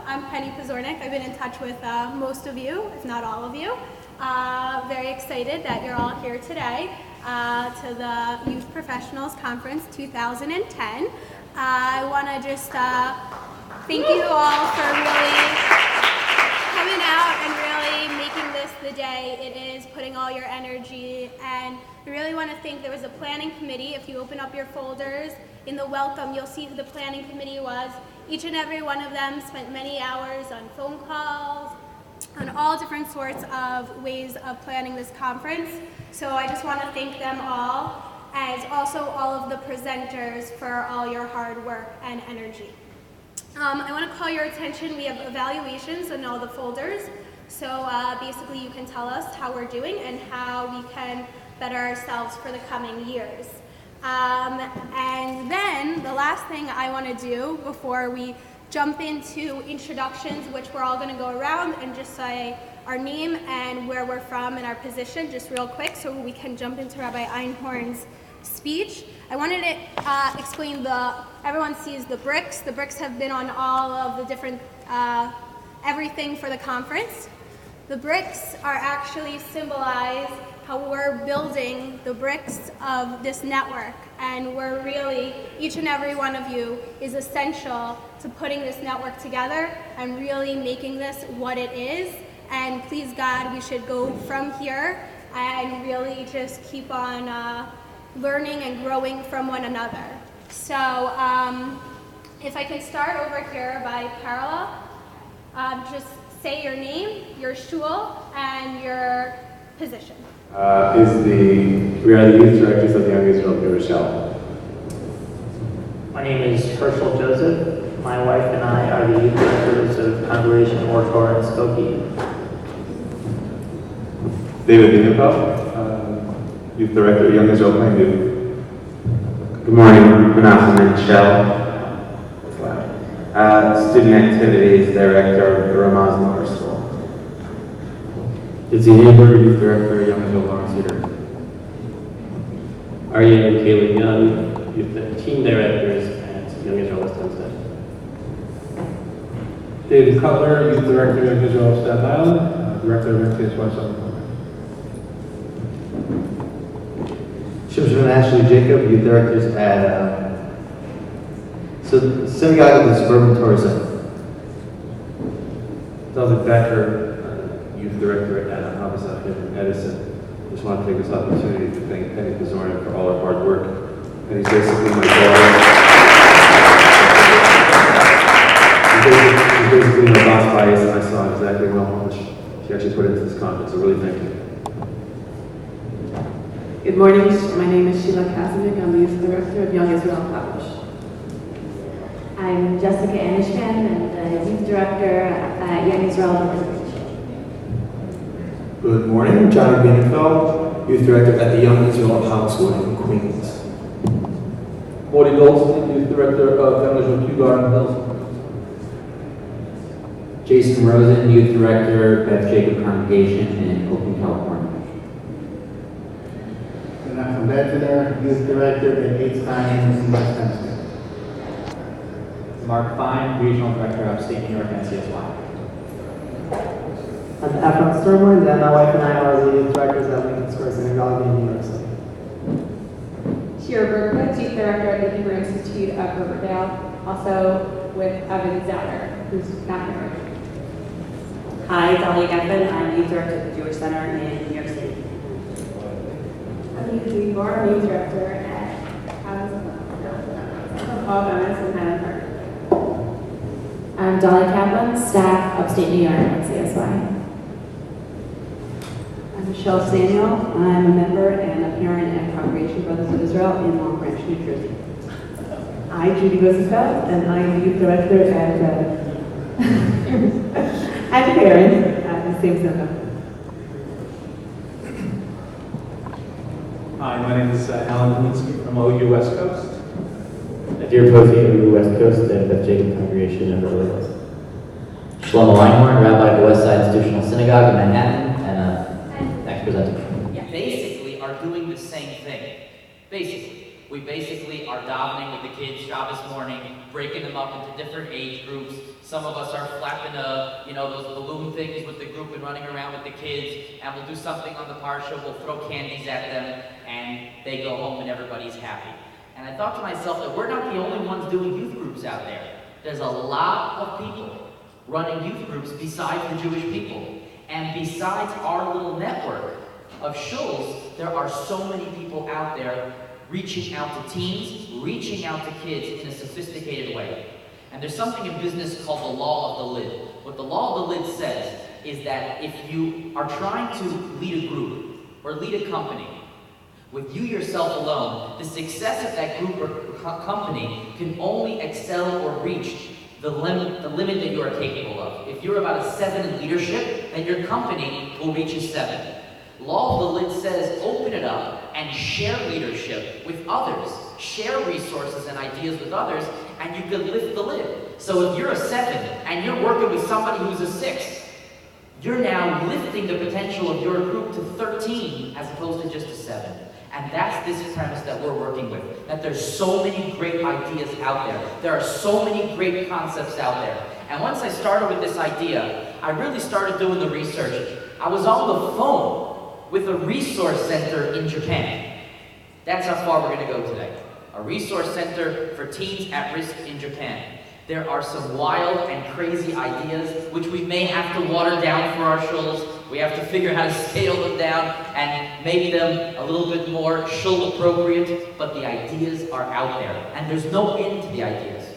I'm Pazornick. I've been in touch with most of you, if not all of you. Very excited that you're all here today to the Youth Professionals Conference 2010. I want to just thank you all for really coming out and really making this the day it is, putting all your energy. And we really want to thank, there was a planning committee. If you open up your folders in the welcome, you'll see who the planning committee was. Each and every one of them spent many hours on phone calls, on all different sorts of ways of planning this conference. So I just want to thank them all, and also all of the presenters for all your hard work and energy. I want to call your attention, we have evaluations in all the folders. So basically you can tell us how we're doing and how we can better ourselves for the coming years. And then the last thing I want to do before we jump into introductions, which we're all going to go around and just say our name and where we're from and our position just real quick so we can jump into Rabbi Einhorn's speech. I wanted to explain everyone sees the bricks. The bricks have been on all of the different, everything for the conference. The bricks are actually symbolize how we're building the bricks of this network, and we're really, each and every one of you is essential to putting this network together and really making this what it is. And please God, we should go from here and really just keep on learning and growing from one another. So if I can start over here by parallel, just say your name, your shul, and your position. We are the youth directors of the Young Israel Yerushalayim. My name is Herschel Joseph. My wife and I are the youth directors of Congregation or Torah in Skokie. David Bienenfeld, youth director of Young Israel Plainview. Good morning, Menachem and Shell. Student Activities Director of the Ramaz Motor School. It's Amber, youth director of Young Israel Lawrence Cedar. Arya and Kaylee Young, youth team directors at Young Israel West Hempstead. David Cutler, youth director of Young Israel Staten Island, director of MTS West Suffolk. Shimshon and Ashley Jacob, youth directors at Synagogue of the Suburban Tourism. David Becker, youth director at Habitat in Edison. Just want to take this opportunity to thank Penny Pazornick for all her hard work. And he's basically my daughter. He's basically my boss bias, and I saw exactly how much she actually put into this conference, so really thank you. Good morning, my name is Sheila Kazimik. I'm the youth director of Young Israel Publish. I'm Jessica Anishman, and the youth director at Young Israel. Good morning, Johnny Bienenfeld, youth director at the Young Israel Public School in Queens. Morty Goldstein, youth director of Young Israel Kew Garden Hills. Jason Rosen, youth director, Beth Jacob Congregation in Oakland, California. Menachem Betziner, youth director at Einhorn in West Hempstead. Mark Fine, regional director of Upstate New York NCSY. I'm Efron Sturmland, and my wife and I are the youth directors at Lincoln Square Synagogue in New York City. Shira Berkowitz, youth director at the Hebrew Institute of Riverdale, also with Evan Zauner, who's not married. Hi, Dahlia Geffen. I'm youth director at the Jewish Center in New York City. I'm Yuzi Moore, youth director at Paul Gomez and Hannah Park. I'm Dolly Kaplan, staff, Upstate New York, NCSY. I'm Michelle Samuel. I'm a member and a parent at Congregation Brothers of Israel in Long Branch, New Jersey. Hi, Judy Rosenfeld, and I'm the youth director at and parent at the same center. Hi, my name is Alan Kaminsky from OU West Coast. Dear Posey, OU West Coast, and Dept Jacob Congregation in Beverly Hills. Shlomo Einhorn, Rabbi at the West Side Institutional Synagogue in Manhattan, and thanks for presenting. Basically are doing the same thing. Basically. We basically are davening with the kids Shabbos morning, breaking them up into different age groups. Some of us are flapping those balloon things with the group and running around with the kids, and we'll do something on the parsha, we'll throw candies at them, and they go home and everybody's happy. And I thought to myself that we're not the only ones doing youth groups out there. There's a lot of people running youth groups besides the Jewish people. And besides our little network of shuls, there are so many people out there reaching out to teens, reaching out to kids in a sophisticated way. And there's something in business called the law of the lid. What the law of the lid says is that if you are trying to lead a group or lead a company with you yourself alone, the success of that group or company can only excel or reach the limit that you are capable of. If you're about a 7 in leadership, then your company will reach a 7. Law of the lid says open it up and share leadership with others. Share resources and ideas with others, and you can lift the lid. So if you're a 7 and you're working with somebody who's a 6, you're now lifting the potential of your group to 13 as opposed to just a 7. And that's this premise that we're working with, that there's so many great ideas out there. There are so many great concepts out there. And once I started with this idea, I really started doing the research. I was on the phone with a resource center in Japan. That's how far we're going to go today. A resource center for teens at risk in Japan. There are some wild and crazy ideas which we may have to water down for our shuls. We have to figure how to scale them down and make them a little bit more shul appropriate, but the ideas are out there, and there's no end to the ideas.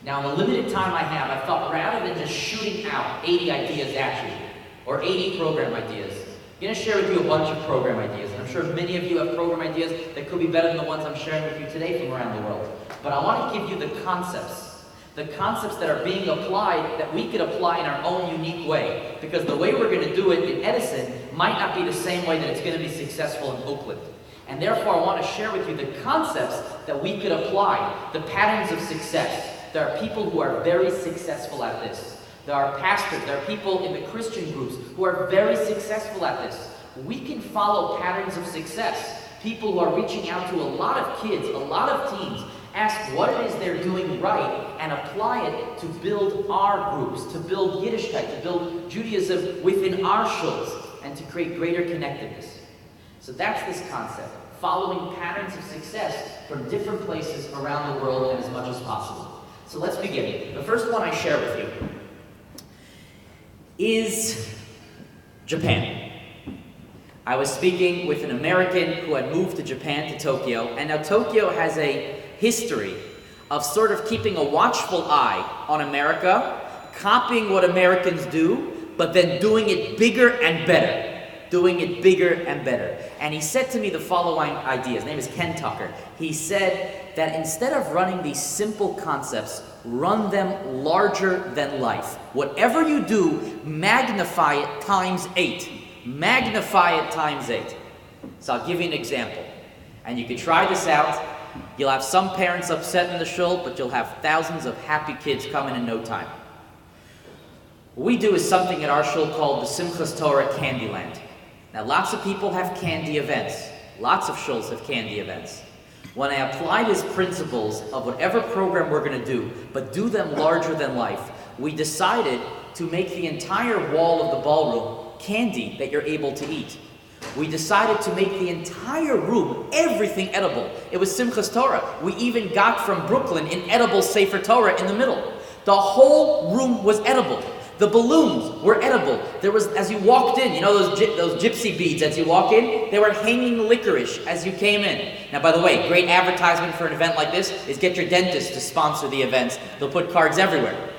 Now, in the limited time I have, I thought rather than just shooting out 80 ideas at you, or 80 program ideas, I'm going to share with you a bunch of program ideas, and I'm sure many of you have program ideas that could be better than the ones I'm sharing with you today from around the world. But I want to give you the concepts that are being applied that we could apply in our own unique way. Because the way we're going to do it in Edison might not be the same way that it's going to be successful in Oakland. And therefore I want to share with you the concepts that we could apply, the patterns of success. There are people who are very successful at this. There are pastors, there are people in the Christian groups who are very successful at this. We can follow patterns of success. People who are reaching out to a lot of kids, a lot of teens, ask what it is they're doing right and apply it to build our groups, to build Yiddishkeit, to build Judaism within our shuls, and to create greater connectedness. So that's this concept, following patterns of success from different places around the world and as much as possible. So let's begin. The first one I share with you is Japan. I was speaking with an American who had moved to Japan, to Tokyo, and now Tokyo has a history of sort of keeping a watchful eye on America, copying what Americans do, but then doing it bigger and better. Doing it bigger and better. And he said to me the following idea. His name is Ken Tucker. He said that instead of running these simple concepts, run them larger than life. Whatever you do, magnify it times 8. Magnify it times 8. So I'll give you an example. And you can try this out. You'll have some parents upset in the shul, but you'll have thousands of happy kids coming in no time. What we do is something at our shul called the Simchas Torah Candyland. Now, lots of people have candy events. Lots of shuls have candy events. When I apply these principles of whatever program we're going to do, but do them larger than life, we decided to make the entire wall of the ballroom candy that you're able to eat. We decided to make the entire room, everything edible. It was Simchas Torah. We even got from Brooklyn an edible Sefer Torah in the middle. The whole room was edible. The balloons were edible. There was, as you walked in, you know those gypsy beads as you walk in? They were hanging licorice as you came in. Now, by the way, great advertisement for an event like this is get your dentist to sponsor the events. They'll put cards everywhere.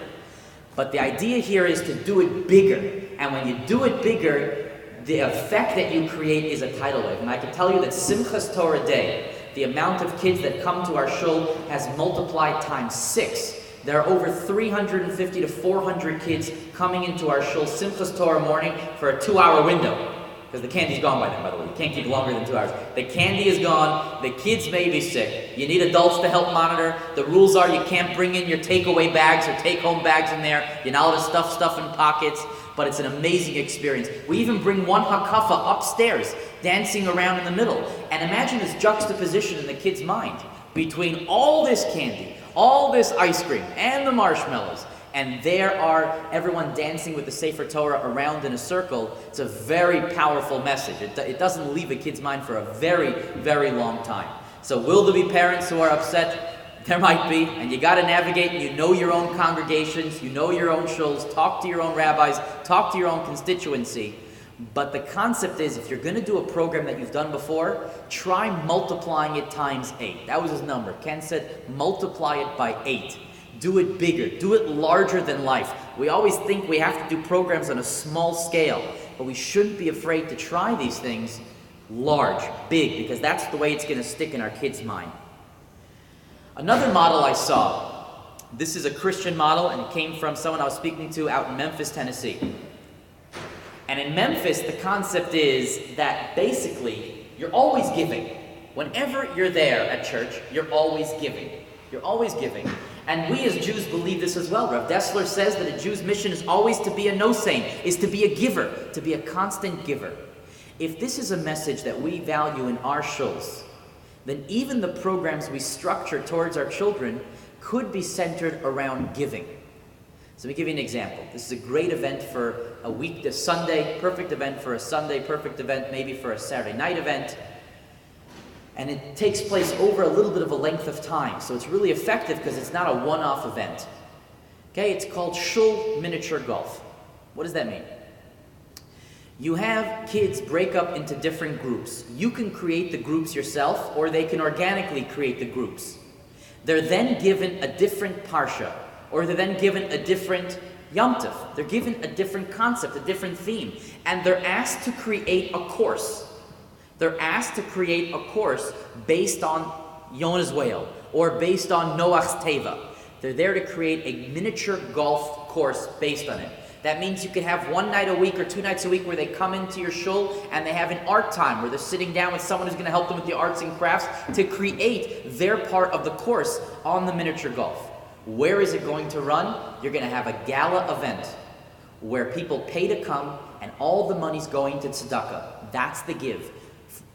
But the idea here is to do it bigger. And when you do it bigger, the effect that you create is a tidal wave. And I can tell you that Simchas Torah Day, the amount of kids that come to our shul has multiplied times 6. There are over 350 to 400 kids coming into our shul Simchas Torah morning for a 2-hour window. Because the candy's gone by then, by the way. You can't keep longer than 2 hours. The candy is gone. The kids may be sick. You need adults to help monitor. The rules are you can't bring in your takeaway bags or take-home bags in there. You're not allowed to stuff in pockets. but it's an amazing experience. We even bring one hakafa upstairs, dancing around in the middle. And imagine this juxtaposition in the kid's mind between all this candy, all this ice cream, and the marshmallows. And there are everyone dancing with the Sefer Torah around in a circle. It's a very powerful message. It doesn't leave a kid's mind for a very, very long time. So will there be parents who are upset? There might be. And you got to navigate. You know your own congregations. You know your own shuls. Talk to your own rabbis. Talk to your own constituency. But the concept is, if you're going to do a program that you've done before, try multiplying it times 8. That was his number. Ken said, multiply it by 8. Do it bigger. Do it larger than life. We always think we have to do programs on a small scale, but we shouldn't be afraid to try these things large, big, because that's the way it's going to stick in our kids' mind. Another model I saw, this is a Christian model, and it came from someone I was speaking to out in Memphis, Tennessee. And in Memphis, the concept is that basically, you're always giving. Whenever you're there at church, you're always giving. You're always giving. And we as Jews believe this as well. Rav Dessler says that a Jew's mission is always to be a no-saint, is to be a giver, to be a constant giver. If this is a message that we value in our shuls, then even the programs we structure towards our children could be centered around giving. So let me give you an example. This is a great event for a week, a Sunday, perfect event for a Sunday, perfect event maybe for a Saturday night event. And it takes place over a little bit of a length of time. So it's really effective because it's not a one-off event. Okay, it's called Shul Miniature Golf. What does that mean? You have kids break up into different groups. You can create the groups yourself, or they can organically create the groups. They're then given a different parsha, or they're then given a different Yom Tov. They're given a different concept, a different theme. And they're asked to create a course. They're asked to create a course based on Yonah's whale or based on Noach's teva. They're there to create a miniature golf course based on it. That means you can have one night a week or 2 nights a week where they come into your shul and they have an art time where they're sitting down with someone who's going to help them with the arts and crafts to create their part of the course on the miniature golf. Where is it going to run? You're going to have a gala event where people pay to come and all the money's going to tzedakah. That's the give.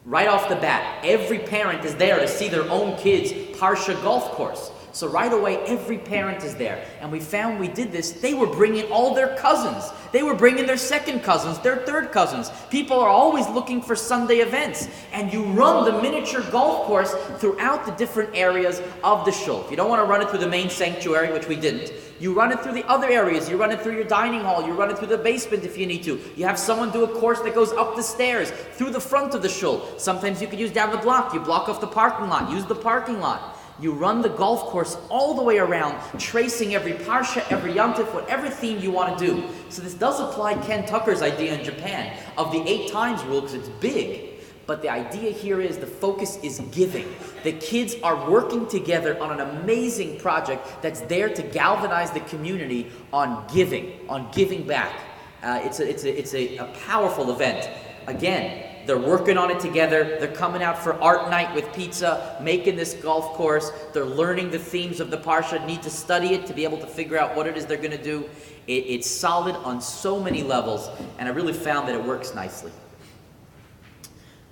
Right off the bat, every parent is there to see their own kid's Parsha golf course. So right away, every parent is there. And we found we did this, they were bringing all their cousins. They were bringing their second cousins, their third cousins. People are always looking for Sunday events. And you run the miniature golf course throughout the different areas of the shul. If you don't want to run it through the main sanctuary, which we didn't, you run it through the other areas. You run it through your dining hall. You run it through the basement if you need to. You have someone do a course that goes up the stairs, through the front of the shul. Sometimes you could use down the block. You block off the parking lot. Use the parking lot. You run the golf course all the way around, tracing every parsha, every Yom Tov, whatever theme you want to do. So this does apply Ken Tucker's idea in Japan of the 8 times rule because it's big. But the idea here is the focus is giving. The kids are working together on an amazing project that's there to galvanize the community on giving back. It's a powerful event. Again, they're working on it together. They're coming out for art night with pizza, making this golf course. They're learning the themes of the Parsha, need to study it to be able to figure out what it is they're going to do. It's solid on so many levels, and I really found that it works nicely.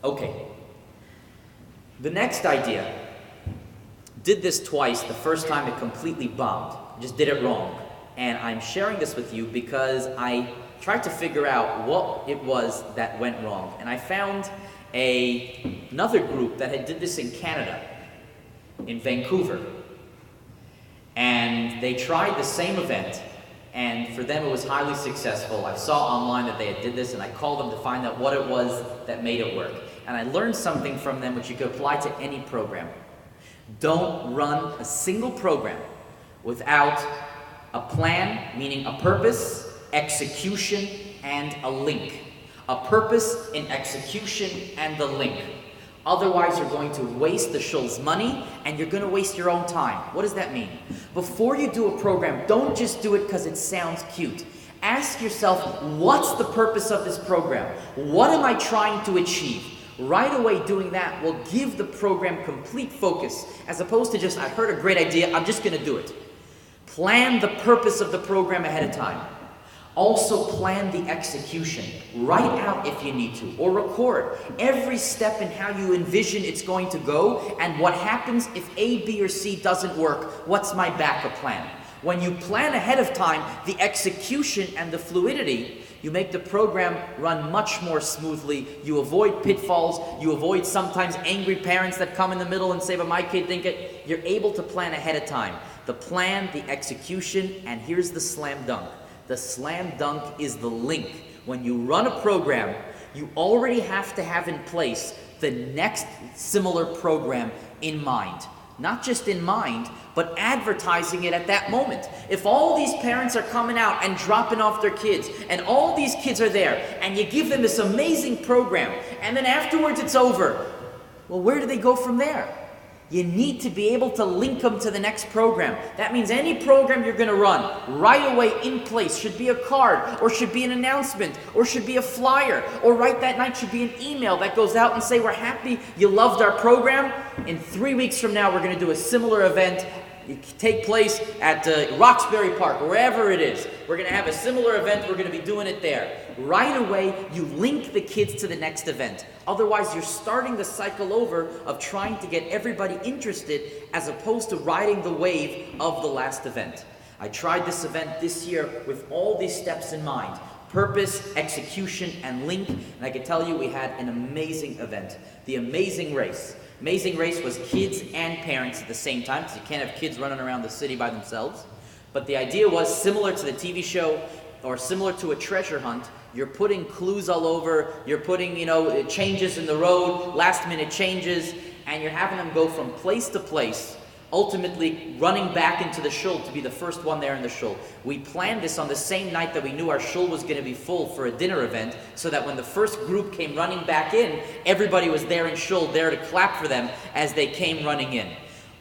Okay. The next idea. Did this twice. The first time it completely bombed. Just did it wrong. And I'm sharing this with you because I tried to figure out what it was that went wrong. And I found another group that did this in Canada, in Vancouver. And they tried the same event, and for them it was highly successful. I saw online that they did this, and I called them to find out what it was that made it work. And I learned something from them which you could apply to any program. Don't run a single program without a plan, meaning a purpose, execution, and a link. A purpose, an execution, and the link. Otherwise, you're going to waste the shul's money, and you're going to waste your own time. What does that mean? Before you do a program, don't just do it because it sounds cute. Ask yourself, what's the purpose of this program? What am I trying to achieve? Right away doing that will give the program complete focus, as opposed to just, I heard a great idea, I'm just going to do it. Plan the purpose of the program ahead of time. Also plan the execution. Write out if you need to, or record every step in how you envision it's going to go, and what happens if A, B, or C doesn't work. What's my backup plan? When you plan ahead of time, the execution and the fluidity, you make the program run much more smoothly. You avoid pitfalls. You avoid sometimes angry parents that come in the middle and say, but my kid didn't get. You're able to plan ahead of time. The plan, the execution, and here's the slam dunk. The slam dunk is the link. When you run a program, you already have to have in place the next similar program in mind. Not just in mind, but advertising it at that moment. If all these parents are coming out and dropping off their kids, and all these kids are there, and you give them this amazing program, and then afterwards it's over, well, where do they go from there? You need to be able to link them to the next program. That means any program you're going to run, right away in place, should be a card, or should be an announcement, or should be a flyer, or right that night should be an email that goes out and say, we're happy you loved our program. In 3 weeks from now, we're going to do a similar event. It take place at Roxbury Park, or wherever it is. We're going to have a similar event. We're going to be doing it there. Right away, you link the kids to the next event. Otherwise, you're starting the cycle over of trying to get everybody interested as opposed to riding the wave of the last event. I tried this event this year with all these steps in mind. Purpose, execution, and link. And I can tell you we had an amazing event. The Amazing Race. Amazing Race was kids and parents at the same time, because you can't have kids running around the city by themselves. But the idea was similar to the TV show, or similar to a treasure hunt. You're putting clues all over, you're putting, changes in the road, last minute changes, and you're having them go from place to place, ultimately running back into the shul to be the first one there in the shul. We planned this on the same night that we knew our shul was going to be full for a dinner event, so that when the first group came running back in, everybody was there in shul, there to clap for them as they came running in.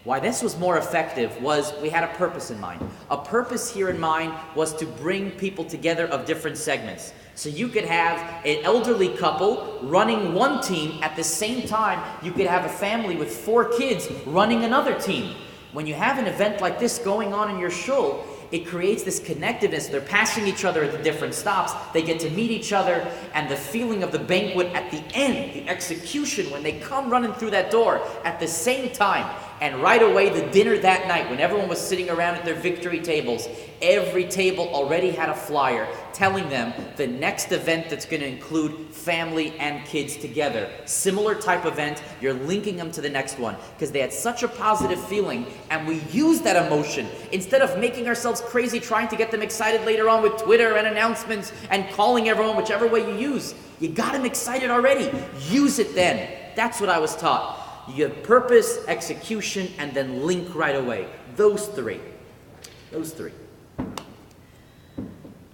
Why this was more effective was we had a purpose in mind. A purpose here in mind was to bring people together of different segments. So you could have an elderly couple running one team at the same time. You could have a family with 4 kids running another team. When you have an event like this going on in your shul, it creates this connectiveness. They're passing each other at the different stops. They get to meet each other, and the feeling of the banquet at the end, the execution, when they come running through that door at the same time. And right away, the dinner that night, when everyone was sitting around at their victory tables, every table already had a flyer telling them the next event that's going to include family and kids together. Similar type event, you're linking them to the next one, because they had such a positive feeling, and we use that emotion. Instead of making ourselves crazy trying to get them excited later on with Twitter and announcements and calling everyone, whichever way you use, you got them excited already. Use it then. That's what I was taught. You have purpose, execution, and then link right away. Those three.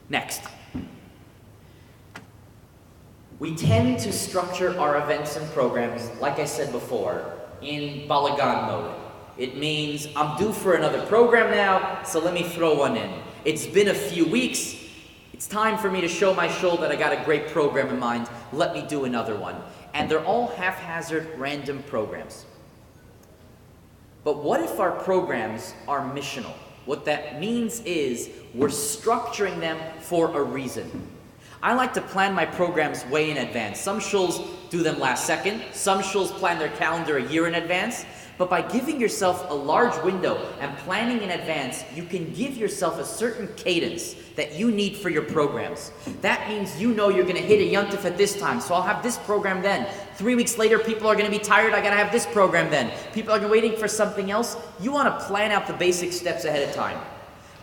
Next. We tend to structure our events and programs, like I said before, in balagan mode. It means I'm due for another program now, so let me throw one in. It's been a few weeks. It's time for me to show my shul that I got a great program in mind. Let me do another one. And they're all haphazard, random programs. But what if our programs are missional? What that means is we're structuring them for a reason. I like to plan my programs way in advance. Some shuls do them last second. Some shuls plan their calendar a year in advance. But by giving yourself a large window and planning in advance, you can give yourself a certain cadence that you need for your programs. That means you know you're going to hit a yontif at this time, so I'll have this program then. 3 weeks later, people are going to be tired, I got to have this program then. People are waiting for something else. You want to plan out the basic steps ahead of time.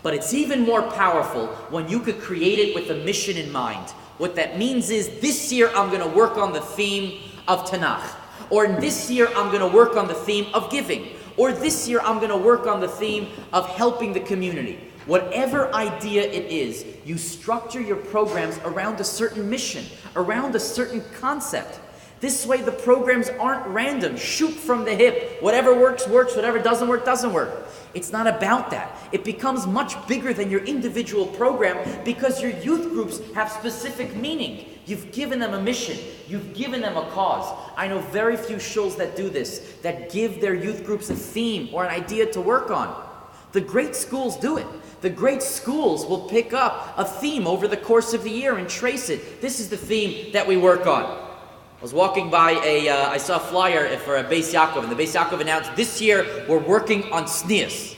But it's even more powerful when you could create it with a mission in mind. What that means is, this year I'm going to work on the theme of Tanakh. Or this year I'm going to work on the theme of giving. Or this year I'm going to work on the theme of helping the community. Whatever idea it is, you structure your programs around a certain mission, around a certain concept. This way the programs aren't random, shoot from the hip. Whatever works, works. Whatever doesn't work, doesn't work. It's not about that. It becomes much bigger than your individual program because your youth groups have specific meaning. You've given them a mission. You've given them a cause. I know very few shuls that do this, that give their youth groups a theme or an idea to work on. The great schools do it. The great schools will pick up a theme over the course of the year and trace it. This is the theme that we work on. I was walking by I saw a flyer for a Beis Yaakov, and the Beis Yaakov announced, this year we're working on tznius.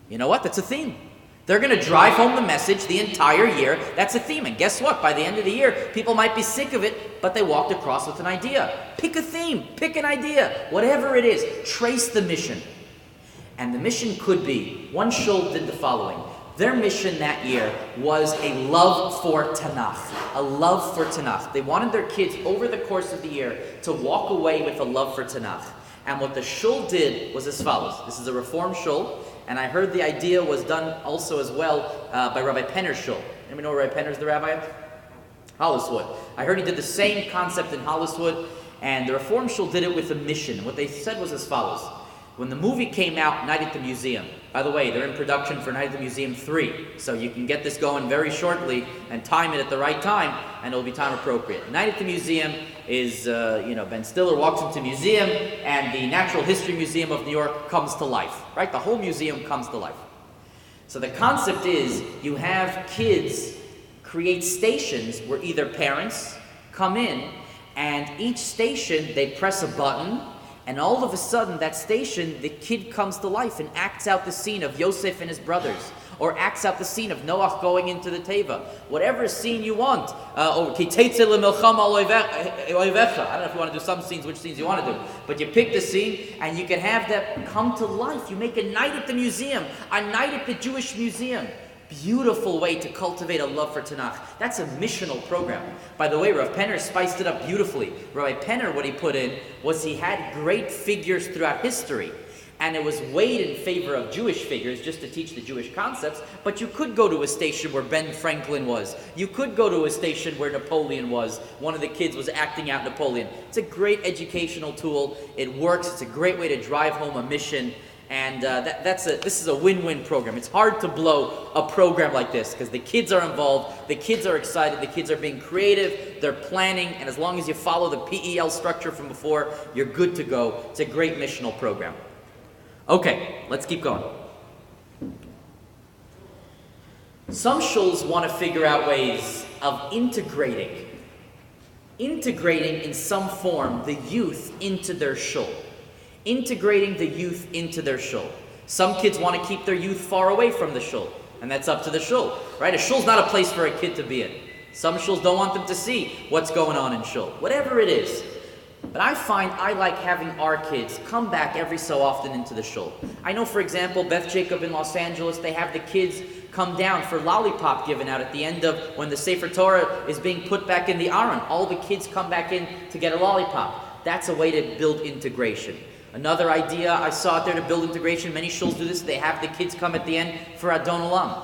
You know what? That's a theme. They're going to drive home the message the entire year. That's a theme. And guess what? By the end of the year, people might be sick of it, but they walked across with an idea. Pick a theme. Pick an idea. Whatever it is, trace the mission. And the mission could be, one shul did the following. Their mission that year was a love for Tanakh. A love for Tanakh. They wanted their kids over the course of the year to walk away with a love for Tanakh. And what the shul did was as follows. This is a Reform shul. And I heard the idea was done also as well by Rabbi Penner's shul. Anybody know where Rabbi Penner's the rabbi? Holliswood. I heard he did the same concept in Holliswood, and the Reform shul did it with a mission. What they said was as follows. When the movie came out, Night at the Museum, by the way, they're in production for Night at the Museum 3, so you can get this going very shortly and time it at the right time, and it'll be time appropriate. Night at the Museum is, Ben Stiller walks into a museum, and the Natural History Museum of New York comes to life, right? The whole museum comes to life. So the concept is you have kids create stations where either parents come in, and each station, they press a button, and all of a sudden, that station, the kid comes to life and acts out the scene of Yosef and his brothers, or acts out the scene of Noach going into the Teva. Whatever scene you want. Or Ki Teitze leMilchama Oivecha. I don't know if you want to do some scenes, which scenes you want to do. But you pick the scene, and you can have that come to life. You make a night at the museum, a night at the Jewish Museum. Beautiful way to cultivate a love for Tanakh. That's a missional program. By the way, Rav Penner spiced it up beautifully. Rabbi Penner, what he put in was he had great figures throughout history, and it was weighed in favor of Jewish figures just to teach the Jewish concepts, but you could go to a station where Ben Franklin was. You could go to a station where Napoleon was. One of the kids was acting out Napoleon. It's a great educational tool. It works. It's a great way to drive home a mission. And this is a win-win program. It's hard to blow a program like this because the kids are involved, the kids are excited, the kids are being creative, they're planning, and as long as you follow the PEL structure from before, you're good to go. It's a great missional program. Okay, let's keep going. Some shuls want to figure out ways of integrating in some form the youth into their shul. Integrating the youth into their shul. Some kids want to keep their youth far away from the shul, and that's up to the shul, right? A shul's not a place for a kid to be in. Some shuls don't want them to see what's going on in shul, whatever it is. But I find I like having our kids come back every so often into the shul. I know, for example, Beth Jacob in Los Angeles, they have the kids come down for lollipop given out at the end of when the Sefer Torah is being put back in the Aron. All the kids come back in to get a lollipop. That's a way to build integration. Another idea I saw out there to build integration, many shuls do this, they have the kids come at the end for Adon Olam.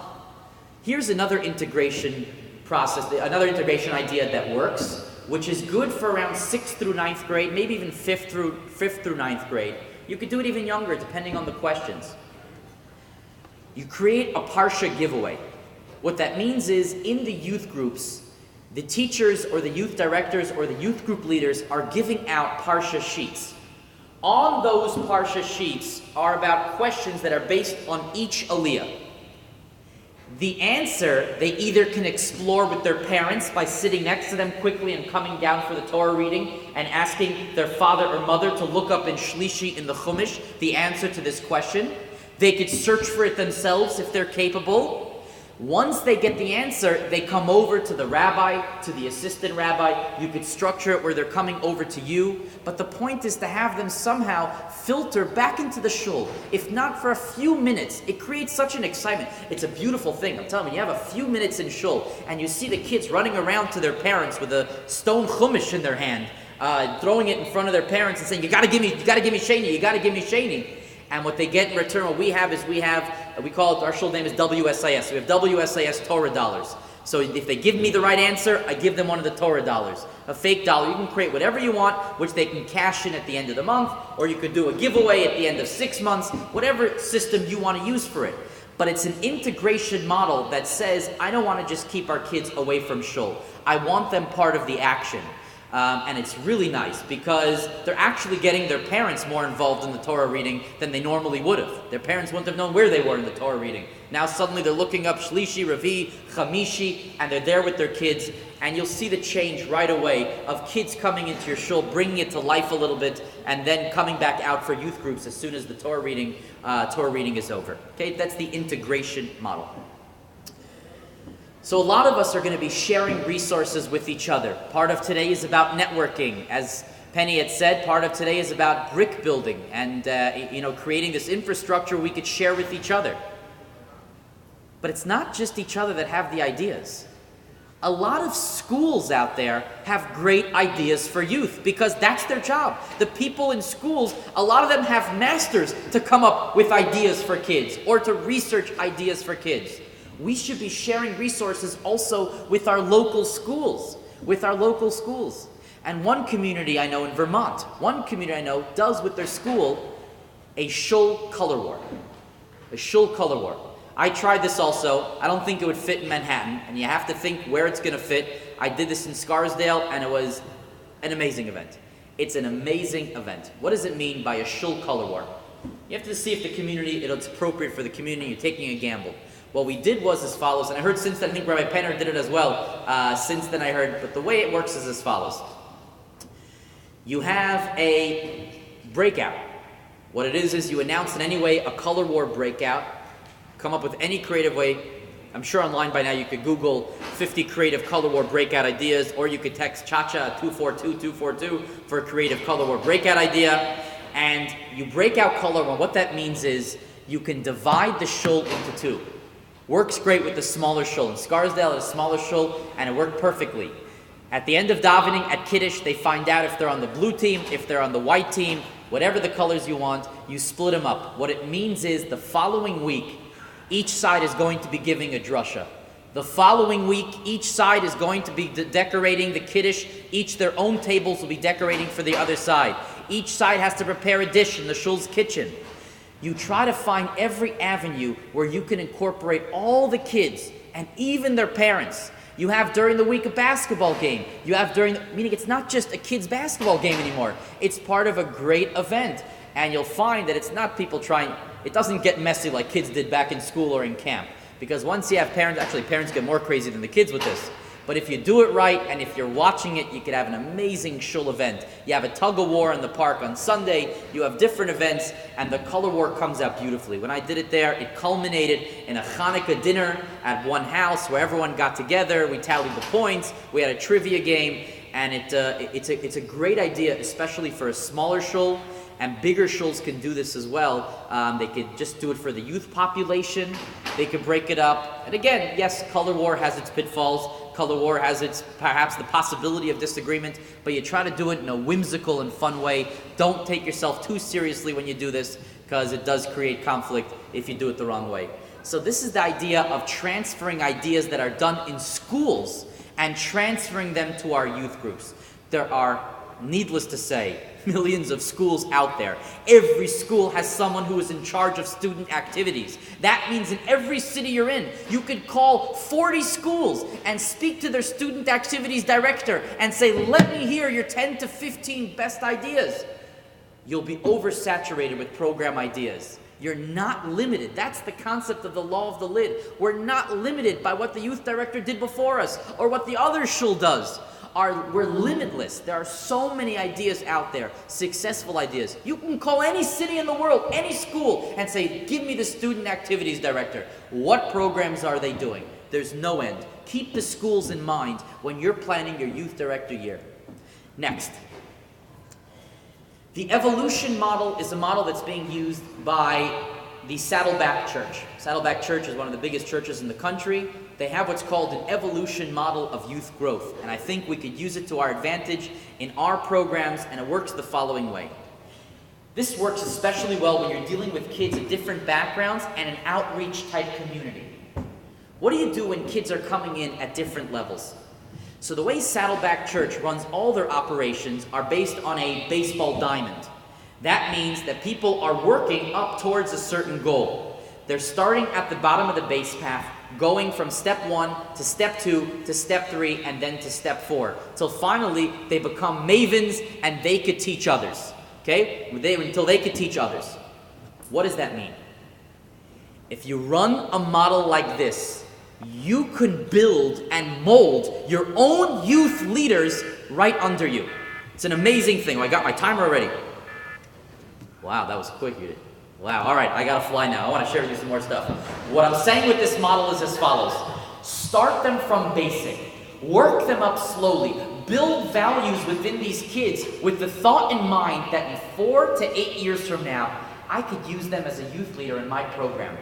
Here's another integration process, another integration idea that works, which is good for around 6th through 9th grade, maybe even 5th through 9th grade. You could do it even younger depending on the questions. You create a Parsha giveaway. What that means is in the youth groups, the teachers or the youth directors or the youth group leaders are giving out Parsha sheets. On those Parsha sheets are about questions that are based on each aliyah. The answer they either can explore with their parents by sitting next to them quickly and coming down for the Torah reading and asking their father or mother to look up in Shlishi in the Chumash the answer to this question. They could search for it themselves if they're capable. Once they get the answer, they come over to the rabbi, to the assistant rabbi. You could structure it where they're coming over to you. But the point is to have them somehow filter back into the shul. If not for a few minutes, it creates such an excitement. It's a beautiful thing. I'm telling you, you have a few minutes in shul, and you see the kids running around to their parents with a stone chumash in their hand, throwing it in front of their parents and saying, you gotta give me sheni, you gotta give me sheni. And what they get in return, what we have is we call it, our shul name is WSIS. We have WSIS Torah dollars. So if they give me the right answer, I give them one of the Torah dollars. A fake dollar. You can create whatever you want, which they can cash in at the end of the month, or you could do a giveaway at the end of 6 months, whatever system you want to use for it. But it's an integration model that says, I don't want to just keep our kids away from shul. I want them part of the action. And it's really nice because they're actually getting their parents more involved in the Torah reading than they normally would have. Their parents wouldn't have known where they were in the Torah reading Now suddenly they're looking up Shlishi, Ravi, Chamishi, and they're there with their kids, and you'll see the change right away of kids coming into your shul, bringing it to life a little bit, and then coming back out for youth groups as soon as the Torah reading is over. Okay, that's the integration model. So a lot of us are going to be sharing resources with each other. Part of today is about networking. As Penny had said, part of today is about brick building and creating this infrastructure we could share with each other. But it's not just each other that have the ideas. A lot of schools out there have great ideas for youth because that's their job. The people in schools, a lot of them have masters to come up with ideas for kids or to research ideas for kids. We should be sharing resources also with our local schools, And one community I know in Vermont, does with their school a shul color war. I tried this also. I don't think it would fit in Manhattan, and you have to think where it's going to fit. I did this in Scarsdale, and it was an amazing event. It's an amazing event. What does it mean by a shul color war? You have to see if it's appropriate for the community. You're taking a gamble. What we did was as follows, and I heard since then, I think Rabbi Penner did it as well. But the way it works is as follows. You have a breakout. What it is you announce in any way a color war breakout. Come up with any creative way. I'm sure online by now you could Google 50 creative color war breakout ideas, or you could text Chacha 242-242 for a creative color war breakout idea. And you break out color war. What that means is you can divide the shul into two. Works great with the smaller shul. In Scarsdale, it's a smaller shul, and it worked perfectly. At the end of davening at Kiddush, they find out if they're on the blue team, if they're on the white team, whatever the colors you want, you split them up. What it means is the following week, each side is going to be giving a drasha. The following week, each side is going to be decorating the Kiddush. Each their own tables will be decorating for the other side. Each side has to prepare a dish in the shul's kitchen. You try to find every avenue where you can incorporate all the kids and even their parents. You have during the week a basketball game. Meaning it's not just a kids' basketball game anymore. It's part of a great event. And you'll find that it's not people trying, it doesn't get messy like kids did back in school or in camp. Because once you have parents get more crazy than the kids with this. But if you do it right, and if you're watching it, you could have an amazing shul event. You have a tug of war in the park on Sunday, you have different events, and the color war comes out beautifully. When I did it there, it culminated in a Hanukkah dinner at one house where everyone got together, we tallied the points, we had a trivia game, and it's a great idea, especially for a smaller shul. And bigger shuls can do this as well. They could just do it for the youth population. They could break it up. And again, yes, color war has its pitfalls. Color war has its, perhaps, the possibility of disagreement. But you try to do it in a whimsical and fun way. Don't take yourself too seriously when you do this, because it does create conflict if you do it the wrong way. So this is the idea of transferring ideas that are done in schools and transferring them to our youth groups. There are, needless to say, millions of schools out there. Every school has someone who is in charge of student activities. That means in every city you're in, you could call 40 schools and speak to their student activities director and say, let me hear your 10 to 15 best ideas. You'll be oversaturated with program ideas. You're not limited. That's the concept of the law of the lid. We're not limited by what the youth director did before us or what the other shul does. We're limitless. There are so many ideas out there, successful ideas. You can call any city in the world, any school, and say, give me the student activities director. What programs are they doing? There's no end. Keep the schools in mind when you're planning your youth director year. Next. The evolution model is a model that's being used by the Saddleback Church. Saddleback Church is one of the biggest churches in the country. They have what's called an evolution model of youth growth, and I think we could use it to our advantage in our programs, and it works the following way. This works especially well when you're dealing with kids of different backgrounds and an outreach type community. What do you do when kids are coming in at different levels? So the way Saddleback Church runs all their operations are based on a baseball diamond. That means that people are working up towards a certain goal. They're starting at the bottom of the base path, going from step 1 to step 2 to step 3 and then to step 4. Till finally they become mavens and they could teach others. Okay? Until they could teach others. What does that mean? If you run a model like this, you could build and mold your own youth leaders right under you. It's an amazing thing. I got my timer already. Wow, that was quick. Wow, all right, I gotta fly now. I wanna share with you some more stuff. What I'm saying with this model is as follows. Start them from basic. Work them up slowly. Build values within these kids with the thought in mind that in 4 to 8 years from now, I could use them as a youth leader in my program.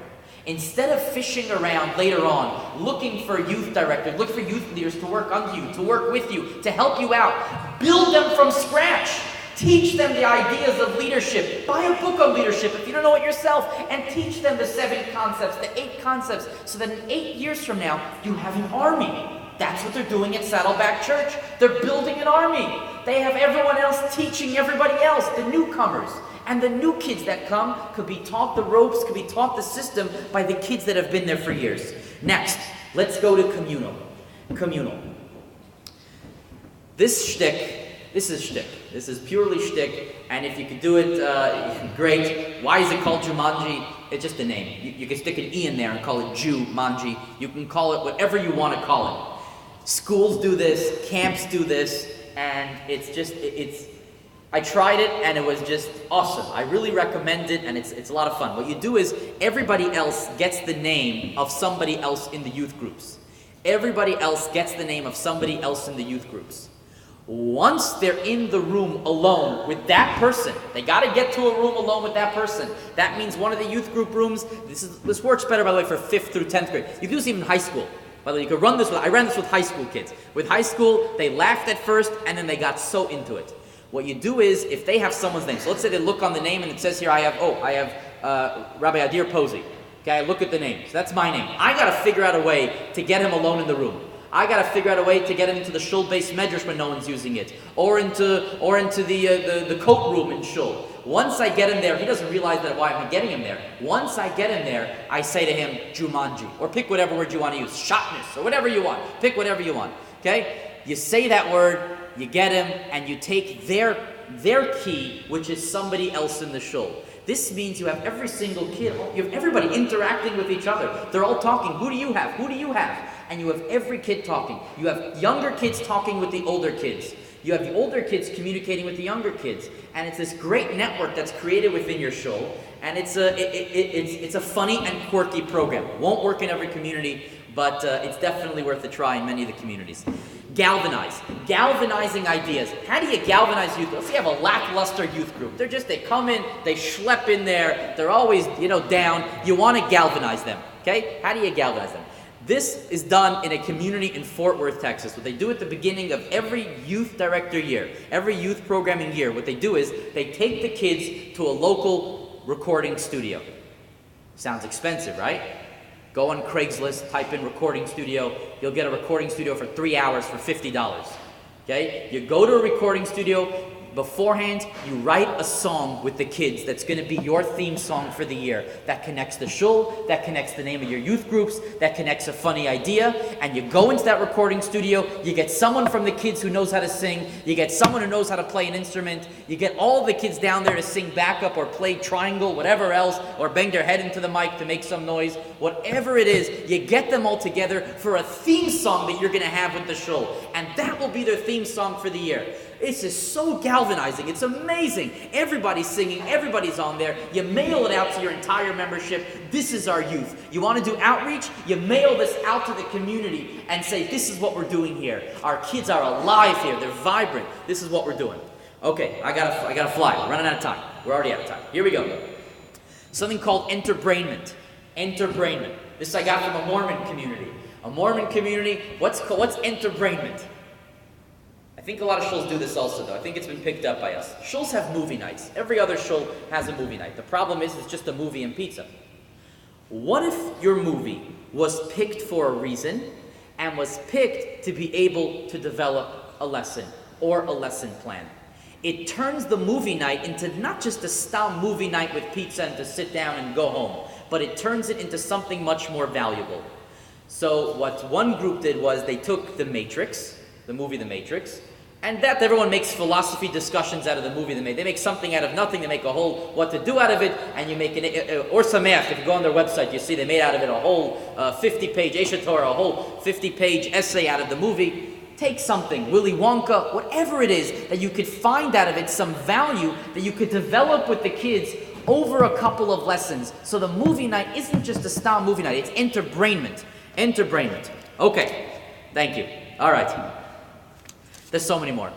Instead of fishing around later on, looking for youth directors, look for youth leaders to work under you, to work with you, to help you out. Build them from scratch. Teach them the ideas of leadership. Buy a book on leadership if you don't know it yourself, and teach them the 7 concepts, the 8 concepts, so that in 8 years from now, you have an army. That's what they're doing at Saddleback Church. They're building an army. They have everyone else teaching everybody else, the newcomers. And the new kids that come could be taught the ropes, could be taught the system by the kids that have been there for years. Next, let's go to communal. Communal. This is shtick. This is purely shtick, and if you could do it, great. Why is it called Jumanji? It's just a name. You can stick an E in there and call it Jumanji. You can call it whatever you want to call it. Schools do this, camps do this, and I tried it and it was just awesome. I really recommend it, and it's a lot of fun. What you do is everybody else gets the name of somebody else in the youth groups. Everybody else gets the name of somebody else in the youth groups. Once they're in the room alone with that person, they got to get to a room alone with that person. That means one of the youth group rooms. This works better, by the way, for 5th through 10th grade. You can do this even in high school. By the way, you could run this with, I ran this with high school kids. With high school, they laughed at first, and then they got so into it. What you do is, if they have someone's name, so let's say they look on the name and it says here, I have Rabbi Adir Posey. Okay, I look at the name. So that's my name. I got to figure out a way to get him alone in the room. I got to figure out a way to get him into the shul-based medrash when no one's using it, or into the coat room in shul. Once I get him there, he doesn't realize that why I'm getting him there. Once I get him there, I say to him, Jumanji, or pick whatever word you want to use, shotness, or whatever you want. Pick whatever you want. Okay? You say that word, you get him, and you take their key, which is somebody else in the shul. This means you have every single kid, you have everybody interacting with each other. They're all talking. Who do you have? Who do you have? And you have every kid talking. You have younger kids talking with the older kids. You have the older kids communicating with the younger kids. And it's this great network that's created within your shul. And it's a funny and quirky program. It won't work in every community, but it's definitely worth a try in many of the communities. Galvanize. Galvanizing ideas. How do you galvanize youth? Let's say you have a lackluster youth group. They come in, they schlep in there, they're always, down. You want to galvanize them, okay? How do you galvanize them? This is done in a community in Fort Worth, Texas. What they do at the beginning of every youth director year, every youth programming year, what they do is they take the kids to a local recording studio. Sounds expensive, right? Go on Craigslist, type in recording studio. You'll get a recording studio for 3 hours for $50. Okay? You go to a recording studio. Beforehand, you write a song with the kids that's going to be your theme song for the year. That connects the shul, that connects the name of your youth groups, that connects a funny idea. And you go into that recording studio, you get someone from the kids who knows how to sing, you get someone who knows how to play an instrument, you get all the kids down there to sing backup or play triangle, whatever else, or bang their head into the mic to make some noise. Whatever it is, you get them all together for a theme song that you're going to have with the shul. And that will be their theme song for the year. It's just so galvanizing. It's amazing. Everybody's singing. Everybody's on there. You mail it out to your entire membership. This is our youth. You want to do outreach? You mail this out to the community and say, this is what we're doing here. Our kids are alive here. They're vibrant. This is what we're doing. Okay, I gotta fly. We're running out of time. We're already out of time. Here we go. Something called enterbrainment. Enterbrainment. This I got from a Mormon community. A Mormon community. What's enterbrainment? I think a lot of shuls do this also, though. I think it's been picked up by us. Shuls have movie nights. Every other shul has a movie night. The problem is it's just a movie and pizza. What if your movie was picked for a reason and was picked to be able to develop a lesson or a lesson plan? It turns the movie night into not just a style movie night with pizza and to sit down and go home, but it turns it into something much more valuable. So what one group did was they took The Matrix, the movie The Matrix, And that everyone makes philosophy discussions out of the movie they made. They make something out of nothing. They make a whole what to do out of it, and you make or Sameach. If you go on their website, you see they made out of it a whole 50-page Eshet Torah, a whole 50-page essay out of the movie. Take something, Willy Wonka, whatever it is, that you could find out of it some value that you could develop with the kids over a couple of lessons. So the movie night isn't just a style movie night, it's enterbrainment. Enterbrainment. Okay, thank you. All right. There's so many more.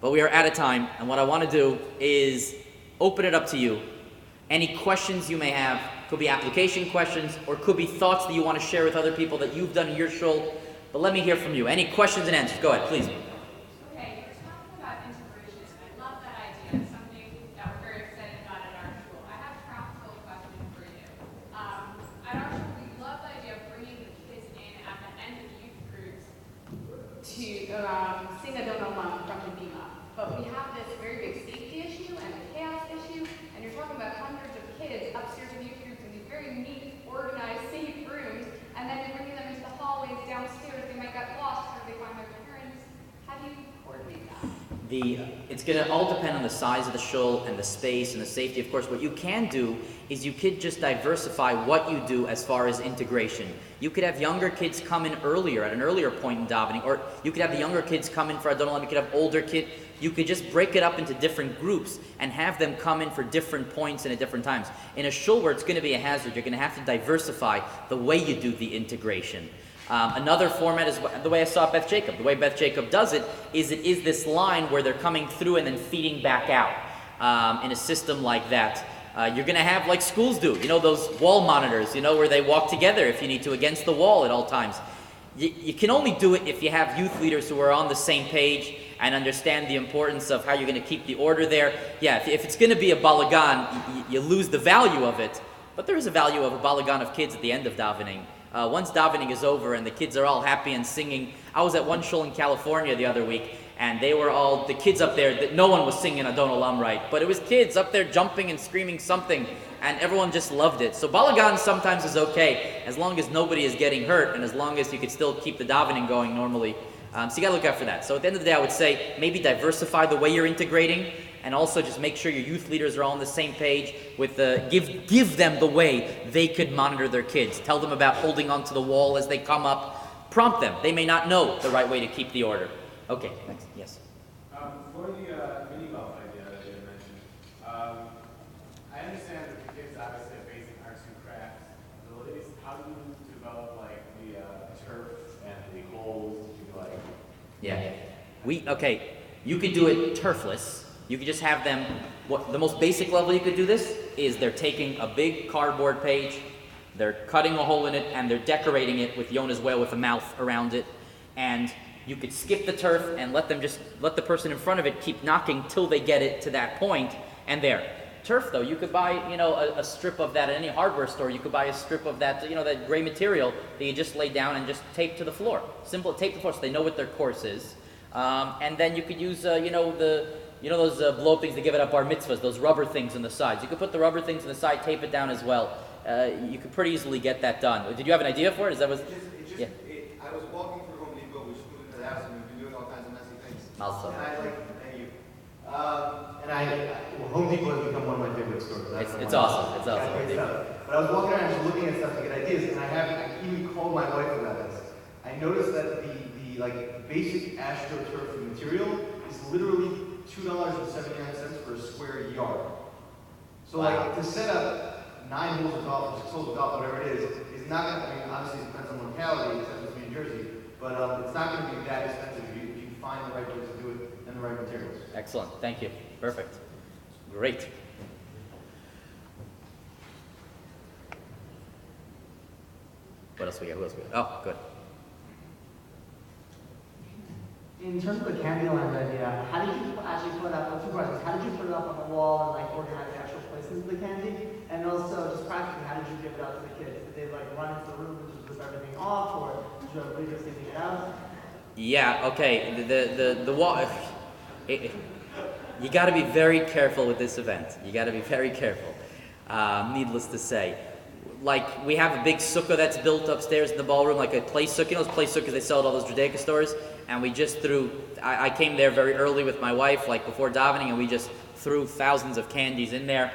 But we are out of time, and what I want to do is open it up to you. Any questions you may have, could be application questions, or could be thoughts that you want to share with other people that you've done in your shul. But let me hear from you. Any questions and answers? Go ahead, please. Okay, you're talking about integration, and I love that idea. It's something that we're very excited about at our school. I have a practical question for you. At our school, we love the idea of bringing the kids in at the end of youth groups to sing a Don Olam from the Bima. But we have this very big safety issue and a chaos issue, and you're talking about hundreds of kids upstairs in youth groups in these very neat, organized, safe rooms, and then you're bringing them into the hallways downstairs. They might get lost or they find their parents. How do you coordinate that? It's going to all depend on the size of the shul and the space and the safety. Of course, what you can do is you could just diversify what you do as far as integration. You could have younger kids come in earlier, at an earlier point in davening, or you could have the younger kids come in for Adon Olam. You could have older kids. You could just break it up into different groups and have them come in for different points and at different times. In a shul where it's going to be a hazard, you're going to have to diversify the way you do the integration. Another format is the way I saw Beth Jacob. The way Beth Jacob does it is this line where they're coming through and then feeding back out in a system like that. You're going to have, like schools do, you know, those wall monitors, you know, where they walk together if you need to against the wall at all times. You can only do it if you have youth leaders who are on the same page and understand the importance of how you're going to keep the order there. Yeah, if it's going to be a balagan, you lose the value of it. But there is a value of a balagan of kids at the end of davening. Once davening is over and the kids are all happy and singing. I was at one shul in California the other week, and they were all, the kids up there, that no one was singing Adon Olam right, but it was kids up there jumping and screaming something, and everyone just loved it. So balagan sometimes is okay, as long as nobody is getting hurt, and as long as you could still keep the davening going normally. So you gotta look out for that. So at the end of the day, I would say maybe diversify the way you're integrating, and also just make sure your youth leaders are all on the same page with give them the way they could monitor their kids. Tell them about holding onto the wall as they come up. Prompt them. They may not know the right way to keep the order. Okay, next. Yes. For the mini golf idea that you mentioned, I understand that the kids obviously have basic arts and crafts abilities. How do you develop like the turf and the holes to like? Yeah. You could do it turfless. You could just have them, the most basic level you could do this is they're taking a big cardboard page, they're cutting a hole in it, and they're decorating it with Yonah's whale with a mouth around it. And you could skip the turf and let the person in front of it keep knocking till they get it to that point, and there. Turf though, you could buy, a strip of that at any hardware store. You could buy a strip of that, that gray material that you just lay down and just tape to the floor. Simple, tape to the floor so they know what their course is. And then you could use, those blow-up things they give it at bar mitzvahs, those rubber things on the sides. You could put the rubber things on the side, tape it down as well. You could pretty easily get that done. Did you have an idea for it? I was walking through Home Depot, we just moved into the house, and we've been doing all kinds of messy things. Also. Thank you. Home Depot has become one of my favorite stores. It's awesome. It's awesome. Great stuff. But I was walking around just looking at stuff to get ideas, and I even called my wife about this. I noticed that the basic AstroTurf material is literally $2.79 for a square yard. So to set up 9 holes of golf or 6 holes of golf, whatever it is not going to, obviously it depends on locality, except it's New Jersey, but it's not going to be that expensive if you find the right way to do it and the right materials. Excellent. Thank you. Perfect. Great. What else we got? Oh, good. In terms of the Candyland idea, how did you actually put up, two questions, how did you put it up on the wall and organize the actual placement of the candy? And also, just practically, how did you give it out to the kids? Did they run into the room and just rip everything off, or did you have videos taking it out? Yeah, okay, the wall, you gotta be very careful with this event. You gotta be very careful, needless to say. like we have a big sukkah that's built upstairs in the ballroom, like a play sukkah. You know those play sukkahs they sell at all those Judaica stores? And we just threw, I came there very early with my wife, like before davening, and we just threw thousands of candies in there.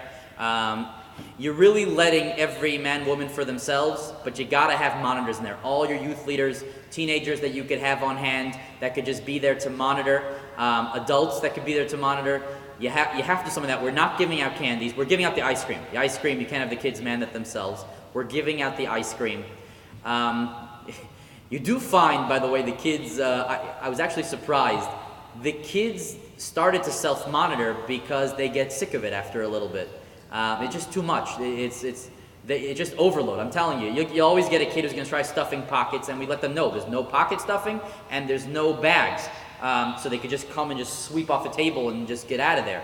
You're really letting every man, woman for themselves, but you gotta have monitors in there. All your youth leaders, teenagers that you could have on hand that could just be there to monitor, adults that could be there to monitor. You have to do some of that. We're not giving out candies. We're giving out the ice cream. The ice cream, you can't have the kids man that themselves. We're giving out the ice cream. You do find, by the way, the kids, I was actually surprised. The kids started to self-monitor because they get sick of it after a little bit. It's just too much. It's just overload. I'm telling you. You always get a kid who's going to try stuffing pockets, and we let them know there's no pocket stuffing and there's no bags. So they could just come and just sweep off the table and just get out of there.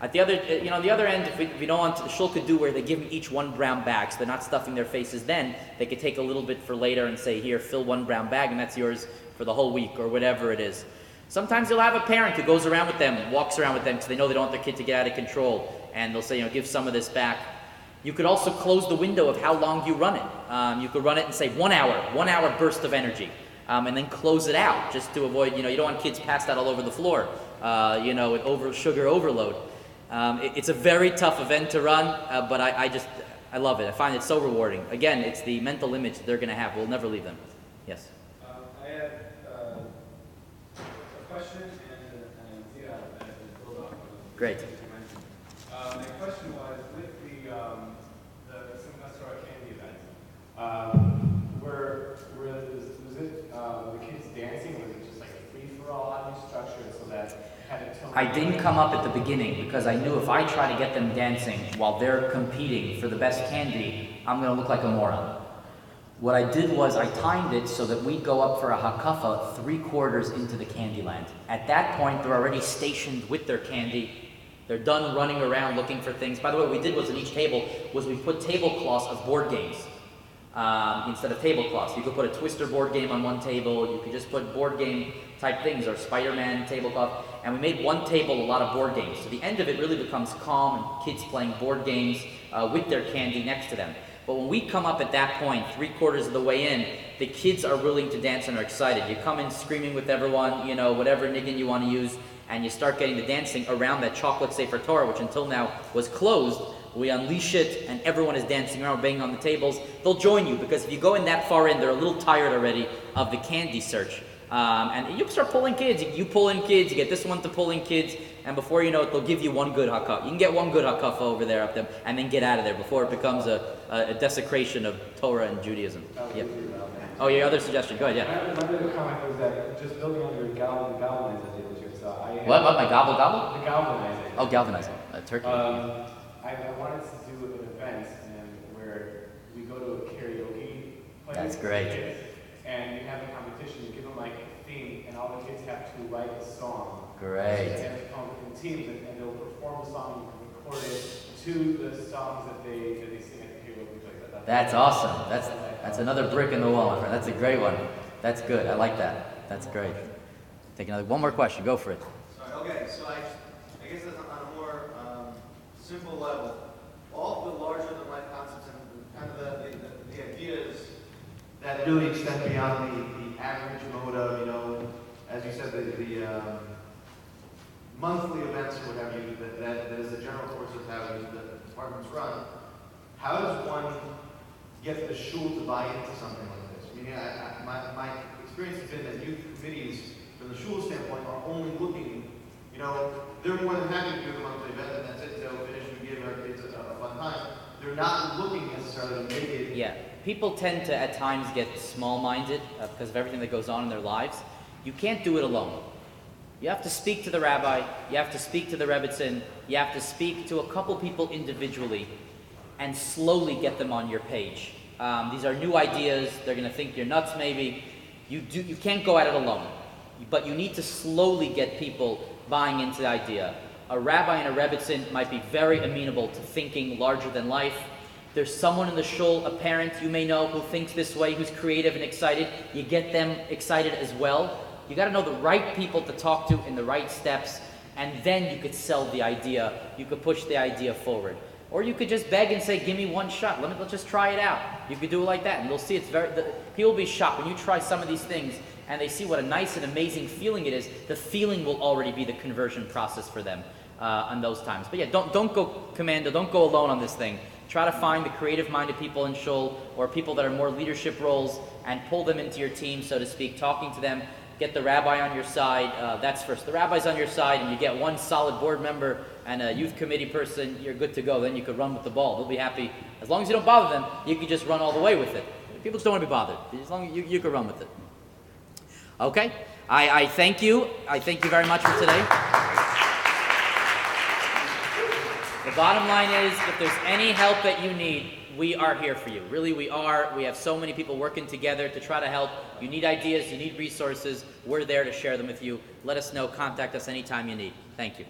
At the other, on the other end, if we don't want to, the shul could do where they give them each one brown bag, so they're not stuffing their faces. Then they could take a little bit for later and say, here, fill one brown bag, and that's yours for the whole week or whatever it is. Sometimes you'll have a parent who goes around with them, walks around with them, because they know they don't want their kid to get out of control, and they'll say, give some of this back. You could also close the window of how long you run it. You could run it and say 1 hour burst of energy. And then close it out just to avoid, you don't want kids passed out all over the floor, with sugar overload. It's a very tough event to run, but I love it. I find it so rewarding. Again, it's the mental image that they're going to have. We'll never leave them. Yes? I had a question and an idea as a build-up. Great. My question was, with the Synagogue candy event, was it the kids dancing? Was it just like a free-for-all? How do you structure it so that I didn't come up at the beginning because I knew if I try to get them dancing while they're competing for the best candy, I'm going to look like a moron. What I did was I timed it so that we'd go up for a hakafa 3/4 into the candy land. At that point, they're already stationed with their candy. They're done running around looking for things. By the way, what we did was in each table was we put tablecloths of board games instead of tablecloths. You could put a Twister board game on one table. You could just put board game type things or Spider-Man tablecloth. And we made one table a lot of board games. So the end of it really becomes calm and kids playing board games with their candy next to them. But when we come up at that point, 3/4 of the way in, the kids are willing to dance and are excited. You come in screaming with everyone, whatever niggin you want to use, and you start getting the dancing around that chocolate Sefer Torah, which until now was closed. We unleash it, and everyone is dancing around, banging on the tables. They'll join you, because if you go in that far in, they're a little tired already of the candy search. And you start pulling kids. You pull in kids, you get this one to pull in kids, and before you know it, they'll give you one good hakafa. You can get one good hakafa over there up them, and then get out of there before it becomes a desecration of Torah and Judaism. Yep. Oh, your other suggestion? Go ahead, yeah. My other comment was that just building on your galvanizing idea was yours. What, my gobble? The galvanizing. Oh, galvanizing. Turkey. I wanted to do an event where we go to a karaoke place. That's great. And you have a competition, you give them like a theme, and all the kids have to write a song. Great. And they have to come in teams, and they'll perform the song and record it to the songs that they sing at the karaoke place. That's awesome. That's another brick in the wall, my friend. That's a great one. That's good. I like that. That's great. Take one more question. Go for it. Sorry, okay, so I guess that's on a more simple level. All the larger than life concepts and kind of the ideas that really extend beyond the average mode of, as you said, the monthly events or whatever that is the general course of how the departments run. How does one get the shul to buy into something like this? I mean, my experience has been that youth committees, from the shul standpoint, are only looking, they're more than happy to do the monthly event, and that's it. They'll finish and give our kids a fun time. They're not looking necessarily to make it. Yeah. People tend to, at times, get small-minded because of everything that goes on in their lives. You can't do it alone. You have to speak to the rabbi, you have to speak to the rebbitzin, you have to speak to a couple people individually and slowly get them on your page. These are new ideas, they're going to think you're nuts maybe. You can't go at it alone, but you need to slowly get people buying into the idea. A rabbi and a rebbitzin might be very amenable to thinking larger than life. There's someone in the shul, a parent you may know, who thinks this way, who's creative and excited. You get them excited as well. You got to know the right people to talk to in the right steps, and then you could sell the idea. You could push the idea forward. Or you could just beg and say, give me one shot. Let's just try it out. You could do it like that, and you'll see people will be shocked when you try some of these things and they see what a nice and amazing feeling it is. The feeling will already be the conversion process for them on those times. But yeah, don't go commando, don't go alone on this thing. Try to find the creative-minded people in shul or people that are more leadership roles and pull them into your team, so to speak, talking to them. Get the rabbi on your side. That's first. The rabbi's on your side, and you get one solid board member and a youth committee person, you're good to go. Then you could run with the ball. They'll be happy. As long as you don't bother them, you can just run all the way with it. People just don't want to be bothered. As long as you can run with it. Okay? I thank you. I thank you very much for today. The bottom line is, if there's any help that you need, we are here for you. Really, we are. We have so many people working together to try to help. You need ideas, you need resources. We're there to share them with you. Let us know. Contact us anytime you need. Thank you.